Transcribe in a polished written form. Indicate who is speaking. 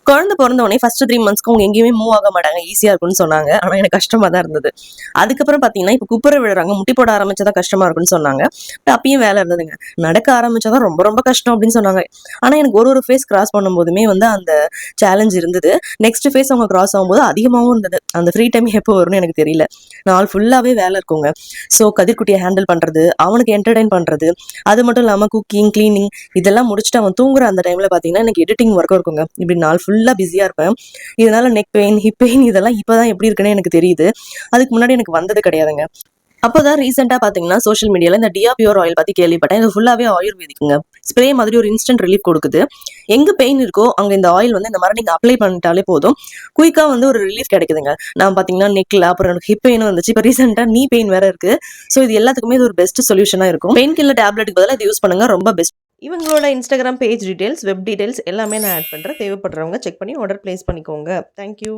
Speaker 1: குழந்தை பிறந்த உடனே ஃபர்ஸ்ட் 3 மந்த்ஸ்க்கு அவங்க எங்கேயுமே மூவ் ஆக மாட்டாங்க, ஈஸியா இருக்கும்னு சொன்னாங்க. ஆனா எனக்கு கஷ்டமா தான் இருந்தது. அதுக்கப்புறம் பாத்தீங்கன்னா இப்ப குப்புற விழுறாங்க, முட்டி போட ஆரம்பிச்சாதான் கஷ்டமா இருக்கும்னு சொன்னாங்க. அப்பயும் வேலை இருந்ததுங்க. நடக்க ஆரம்பிச்சாதான் ரொம்ப ரொம்ப கஷ்டம் அப்படின்னு சொன்னாங்க. ஆனா எனக்கு ஒரு ஃபேஸ் கிராஸ் பண்ணும்போதுமே வந்து அந்த சேலஞ்ச் இருந்தது. நெக்ஸ்ட் ஃபேஸ் அவங்க கிராஸ் ஆகும்போது அதிகமாகவும் இருந்தது. அந்த ஃப்ரீ டைம் எப்போ வரும்னு எனக்கு தெரியல. நாள் ஃபுல்லாவே வேலை இருக்குங்க. ஸோ கதிர்குட்டியை ஹேண்டில் பண்றது, அவனுக்கு என்டர்டைன் பண்றது, அது மட்டும் இல்லாம குக்கிங், கிளீனிங் இதெல்லாம் முடிச்சுட்டு அவன் தூங்குற அந்த டைம்ல பாத்தீங்கன்னா எனக்கு எடிட்டிங் ஒர்க்கும் இருக்குங்க. இப்படி நாள் ஃபுல்லா பிஸியா இருப்பேன். இதனால நெக் பெயின், ஹிப் பெயின் இதெல்லாம் இப்பதான் எப்படி இருக்குன்னு எனக்கு தெரியுது. அதுக்கு முன்னாடி எனக்கு வந்தது கிடையாதுங்க. அப்போதான் ரீசெண்டா பாத்தீங்கன்னா சோஷியல் மீடியால இந்த டியா பியூர் ஆயில் பத்தி கேள்விப்பட்டேன். இது ஃபுல்லாவே ஆயுர்வேதிக்குங்க. ஸ்ப்ரே மாதிரி ஒரு இன்ஸ்டன்ட் ரிலீஃப் கொடுக்குது. எங்க பெயின் இருக்கோ அங்க இந்த ஆயில் வந்து இந்த மாதிரி நீங்க அப்ளை பண்ணிட்டாலே போதும், குயிக்கா வந்து ஒரு ரிலீஃப் கிடைக்குதுங்க. நான் பாத்தீங்கன்னா நெக்ல அப்புறம் எனக்கு ஹிப் பெயினும் வந்துச்சு. இப்போ ரீசெண்டா நீ பெயின் வேற இருக்கு. ஸோ இது எல்லாத்துக்குமே இது ஒரு பெஸ்ட் சொல்யூஷனா இருக்கும். பெயின் கில்லர் டேப்லெட்டுக்கு பதிலாக இது யூஸ் பண்ணுங்க, ரொம்ப பெஸ்ட். இவங்களோட Instagram page details, web details எல்லாமே நான் ஆட் பண்றேன். தேவைப்படுறவங்க செக் பண்ணி ஆர்டர் பிளேஸ் பண்ணிக்கோங்க. தேங்க்யூ.